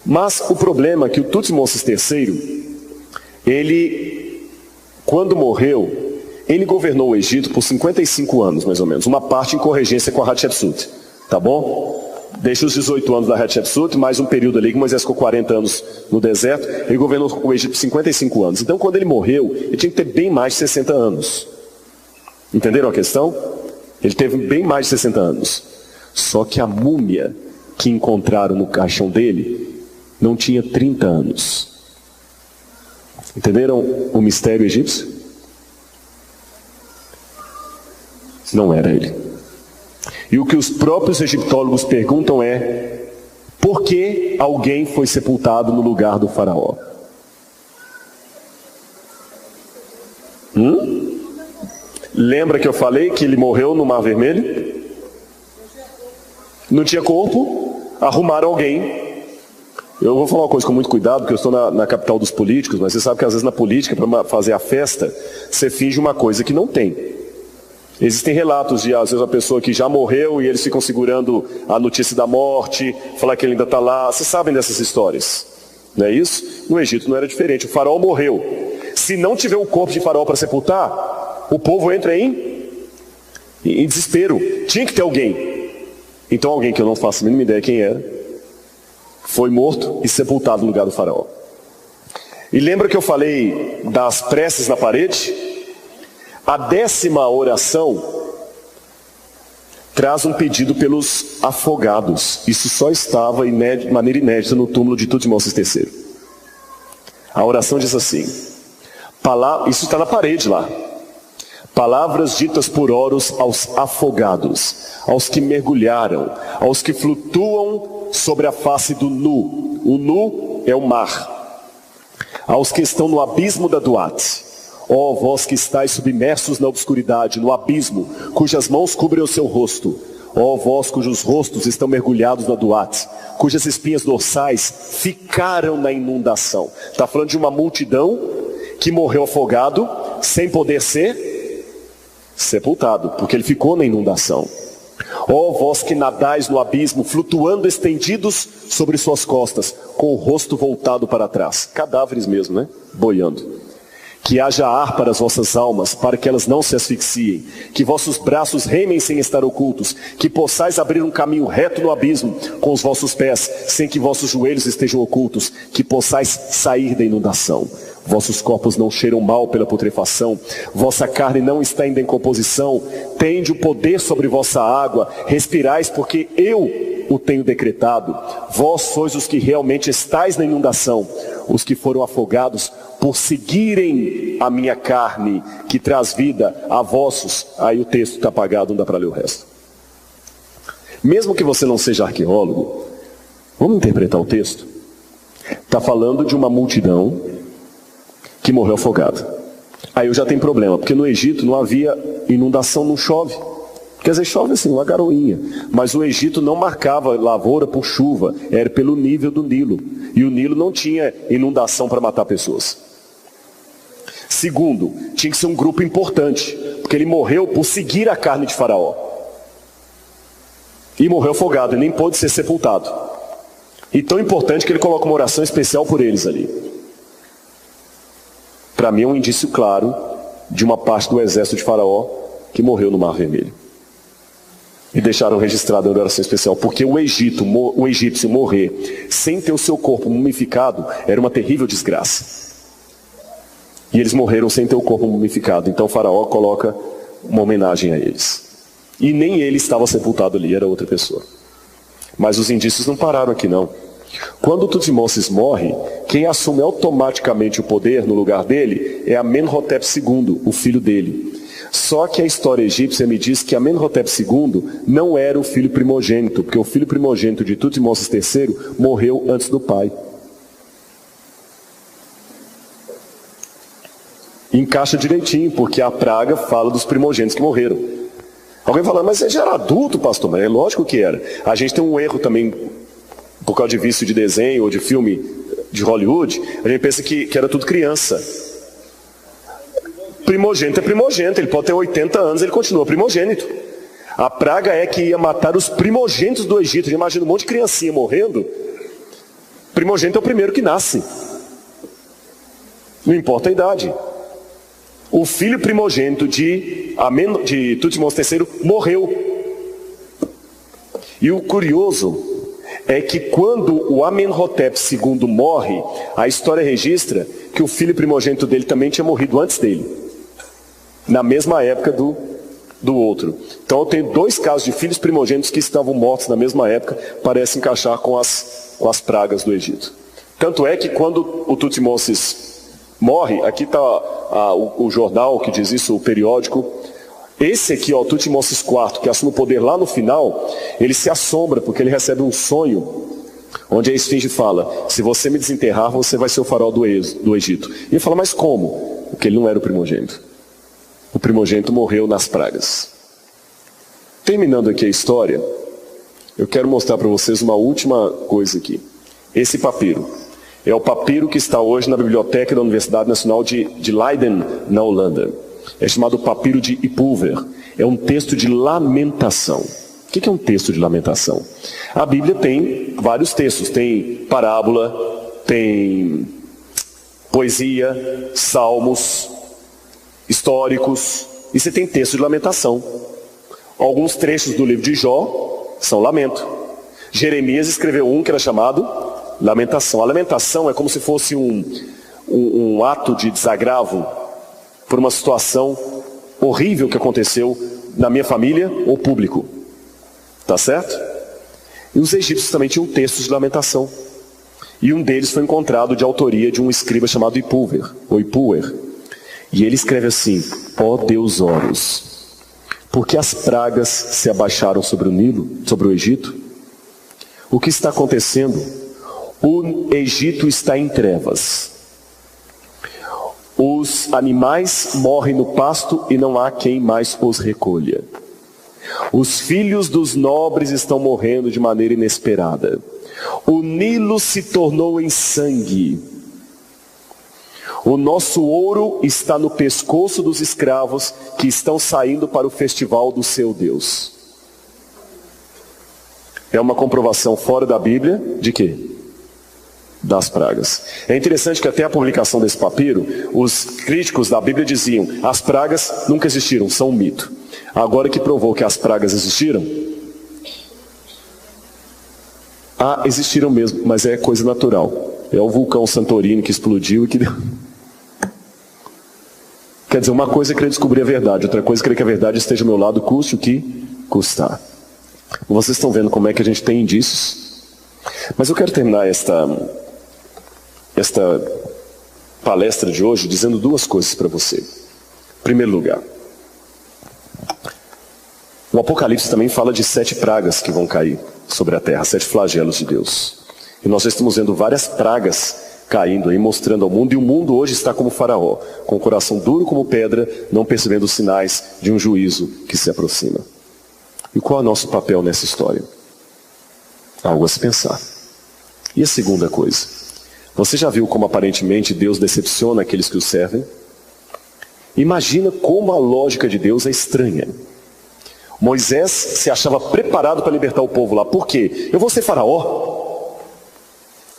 Mas o problema é que o Thutmose III, ele, quando morreu, ele governou o Egito por 55 anos, mais ou menos. Uma parte em corregência com a Hatshepsut. Tá bom? Deixa os 18 anos da Hatshepsut, mais um período ali que Moisés ficou 40 anos no deserto. Ele governou o Egito por 55 anos. Então, quando ele morreu, ele tinha que ter bem mais de 60 anos. Entenderam a questão? Ele teve bem mais de 60 anos. Só que a múmia que encontraram no caixão dele não tinha 30 anos. Entenderam o mistério egípcio? Não era ele. E o que os próprios egiptólogos perguntam é: por que alguém foi sepultado no lugar do faraó? Lembra que eu falei que ele morreu no Mar Vermelho? Não tinha corpo? Arrumaram alguém. Eu vou falar uma coisa com muito cuidado, porque eu estou na capital dos políticos, mas você sabe que às vezes na política, para fazer a festa, você finge uma coisa que não tem. Existem relatos de, às vezes, a pessoa que já morreu e eles ficam segurando a notícia da morte, falar que ele ainda está lá. Vocês sabem dessas histórias, não é isso? No Egito não era diferente. O faraó morreu. Se não tiver o corpo de faraó para sepultar, o povo entra em desespero. Tinha que ter alguém. Então alguém que eu não faço a mínima ideia quem era, foi morto e sepultado no lugar do faraó. E lembra que eu falei das preces na parede? A 10ª oração traz um pedido pelos afogados. Isso só estava de maneira inédita no túmulo de Thutmose III. A oração diz assim, isso está na parede lá. Palavras ditas por Horus aos afogados, aos que mergulharam, aos que flutuam sobre a face do Nu. O Nu é o mar. Aos que estão no abismo da Duat. Ó vós que estáis submersos na obscuridade, no abismo, cujas mãos cobrem o seu rosto. Ó vós cujos rostos estão mergulhados na Duat, cujas espinhas dorsais ficaram na inundação. Está falando de uma multidão que morreu afogado, sem poder ser sepultado, porque ele ficou na inundação. Ó vós que nadais no abismo, flutuando estendidos sobre suas costas, com o rosto voltado para trás. Cadáveres mesmo, né? Boiando. Que haja ar para as vossas almas, para que elas não se asfixiem. Que vossos braços remem sem estar ocultos. Que possais abrir um caminho reto no abismo com os vossos pés, sem que vossos joelhos estejam ocultos. Que possais sair da inundação. Vossos corpos não cheiram mal pela putrefação. Vossa carne não está em decomposição. Tende o poder sobre vossa água. Respirais porque eu o tenho decretado. Vós sois os que realmente estáis na inundação. Os que foram afogados por seguirem a minha carne, que traz vida a vossos. Aí o texto está apagado, não dá para ler o resto. Mesmo que você não seja arqueólogo, vamos interpretar o texto. Está falando de uma multidão que morreu afogada. Aí eu já tenho problema, porque no Egito não havia inundação, não chove. Quer dizer, chove assim, uma garoinha. Mas o Egito não marcava lavoura por chuva, era pelo nível do Nilo. E o Nilo não tinha inundação para matar pessoas. Segundo, tinha que ser um grupo importante, porque ele morreu por seguir a carne de Faraó. E morreu afogado, e nem pôde ser sepultado. E tão importante que ele coloca uma oração especial por eles ali. Para mim é um indício claro de uma parte do exército de Faraó que morreu no Mar Vermelho. E deixaram registrado a oração especial, porque o egípcio morrer sem ter o seu corpo mumificado era uma terrível desgraça. E eles morreram sem ter o corpo mumificado. Então o faraó coloca uma homenagem a eles. E nem ele estava sepultado ali, era outra pessoa. Mas os indícios não pararam aqui não. Quando Thutmose morre, quem assume automaticamente o poder no lugar dele é Amenhotep II, o filho dele. Só que a história egípcia me diz que Amenhotep II não era o filho primogênito, porque o filho primogênito de Thutmose III morreu antes do pai. Encaixa direitinho, porque a praga fala dos primogênitos que morreram. Alguém fala, mas você já era adulto, pastor? Mas é lógico que era. A gente tem um erro também, por causa de vício de desenho ou de filme de Hollywood, a gente pensa que era tudo criança. Primogênito é primogênito, ele pode ter 80 anos, ele continua primogênito. A praga é que ia matar os primogênitos do Egito. Imagina um monte de criancinha morrendo. Primogênito é o primeiro que nasce. Não importa a idade. O filho primogênito de Tutmos III morreu. E o curioso é que quando o Amenhotep II morre, a história registra que o filho primogênito dele também tinha morrido antes dele, na mesma época do outro. Então eu tenho 2 casos de filhos primogênitos que estavam mortos na mesma época, parece encaixar com as pragas do Egito. Tanto é que quando o Tutmoses morre, aqui está o jornal que diz isso, o periódico. Esse aqui, ó, Tutmoses IV, que assume o poder lá no final, ele se assombra porque ele recebe um sonho onde a esfinge fala: se você me desenterrar, você vai ser o faraó do Egito. E ele fala: mas como? Porque ele não era o primogênito. O primogênito morreu nas pragas. Terminando aqui a história, eu quero mostrar para vocês uma última coisa aqui. Esse papiro é o papiro que está hoje na biblioteca da Universidade Nacional de Leiden, na Holanda. É chamado papiro de Ipulver. É um texto de lamentação. O que é um texto de lamentação? A Bíblia tem vários textos. Tem parábola, tem poesia, salmos, históricos. E você tem texto de lamentação. Alguns trechos do livro de Jó são lamento. Jeremias escreveu um que era chamado lamentação. A lamentação é como se fosse um ato de desagravo por uma situação horrível que aconteceu na minha família ou público. Tá certo? E os egípcios também tinham textos de lamentação. E um deles foi encontrado de autoria de um escriba chamado Ipulver, ou Ipulver. E ele escreve assim: ó Deus Horus, porque as pragas se abaixaram sobre o Nilo, sobre o Egito? O que está acontecendo? O Egito está em trevas. Os animais morrem no pasto e não há quem mais os recolha. Os filhos dos nobres estão morrendo de maneira inesperada. O Nilo se tornou em sangue. O nosso ouro está no pescoço dos escravos que estão saindo para o festival do seu Deus. É uma comprovação fora da Bíblia de quê? Das pragas. É interessante que até a publicação desse papiro, os críticos da Bíblia diziam: as pragas nunca existiram, são um mito. Agora que provou que as pragas existiram, existiram mesmo, mas é coisa natural. É o vulcão Santorini que explodiu e que deu. Quer dizer, uma coisa é querer descobrir a verdade, outra coisa é querer que a verdade esteja ao meu lado, custe o que custar. Vocês estão vendo como é que a gente tem indícios? Mas eu quero terminar esta palestra de hoje dizendo 2 coisas para você. Em primeiro lugar, o Apocalipse também fala de 7 pragas que vão cair sobre a terra, 7 flagelos de Deus. E nós estamos vendo várias pragas caindo aí, mostrando ao mundo, e o mundo hoje está como Faraó, com o coração duro como pedra, não percebendo os sinais de um juízo que se aproxima. E qual é o nosso papel nessa história? Algo a se pensar. E a segunda coisa, você já viu como aparentemente Deus decepciona aqueles que o servem? Imagina como a lógica de Deus é estranha. Moisés se achava preparado para libertar o povo lá. Por quê? Eu vou ser faraó.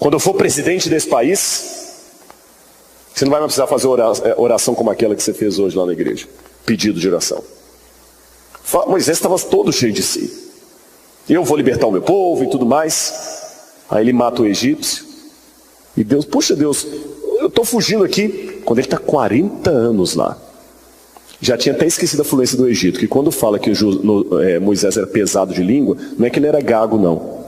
Quando eu for presidente desse país, você não vai mais precisar fazer oração como aquela que você fez hoje lá na igreja. Pedido de oração. Moisés estava todo cheio de si. Eu vou libertar o meu povo e tudo mais. Aí ele mata o egípcio. E Deus, puxa Deus, eu estou fugindo aqui. Quando ele está 40 anos lá. Já tinha até esquecido a fluência do Egito, que quando fala que Moisés era pesado de língua, não é que ele era gago, não.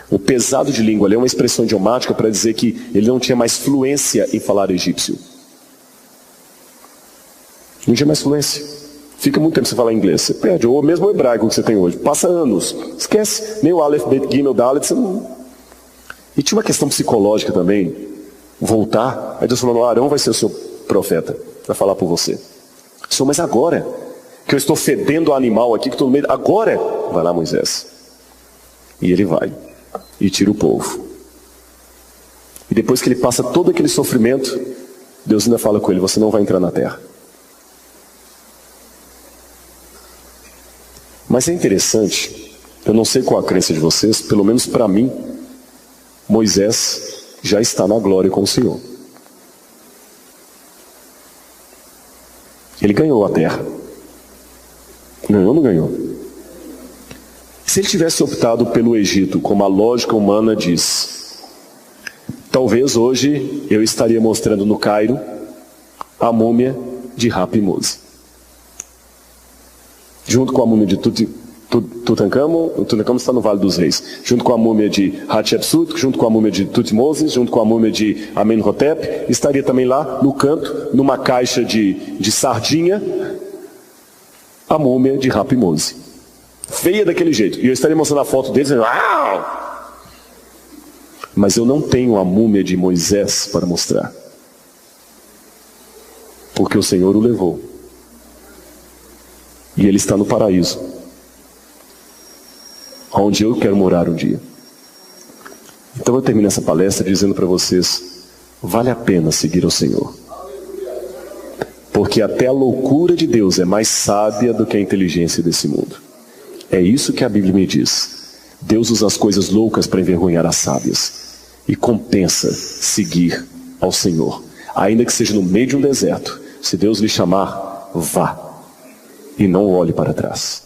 O pesado de língua ali é uma expressão idiomática para dizer que ele não tinha mais fluência em falar egípcio. Não tinha mais fluência. Fica muito tempo sem falar inglês, você perde. Ou mesmo o hebraico que você tem hoje. Passa anos. Esquece. Nem o Aleph, Bet, Gimel, Dalet, você não... E tinha uma questão psicológica também. Voltar. Aí Deus falou: Arão vai ser o seu profeta. Vai falar por você. Senhor, mas agora que eu estou fedendo o animal aqui, que estou no meio... Agora, vai lá Moisés. E ele vai. E tira o povo. E depois que ele passa todo aquele sofrimento, Deus ainda fala com ele: você não vai entrar na terra. Mas é interessante, eu não sei qual a crença de vocês, pelo menos para mim, Moisés já está na glória com o Senhor. Ele ganhou a terra. Ganhou ou não ganhou? Se ele tivesse optado pelo Egito, como a lógica humana diz, talvez hoje eu estaria mostrando no Cairo a múmia de Rapi-Mose. Junto com a múmia de Tutankhamon, Tutankhamon está no Vale dos Reis, junto com a múmia de Hatshepsut, junto com a múmia de Tutmoses, junto com a múmia de Amenhotep, estaria também lá no canto, numa caixa de sardinha, a múmia de Rapi-Mose. Feia daquele jeito. E eu estaria mostrando a foto deles, dizendo, uau! Mas eu não tenho a múmia de Moisés para mostrar. Porque o Senhor o levou. E ele está no paraíso, onde eu quero morar um dia. Então eu termino essa palestra dizendo para vocês, vale a pena seguir ao Senhor. Porque até a loucura de Deus é mais sábia do que a inteligência desse mundo. É isso que a Bíblia me diz. Deus usa as coisas loucas para envergonhar as sábias. E compensa seguir ao Senhor. Ainda que seja no meio de um deserto. Se Deus lhe chamar, vá. E não olhe para trás.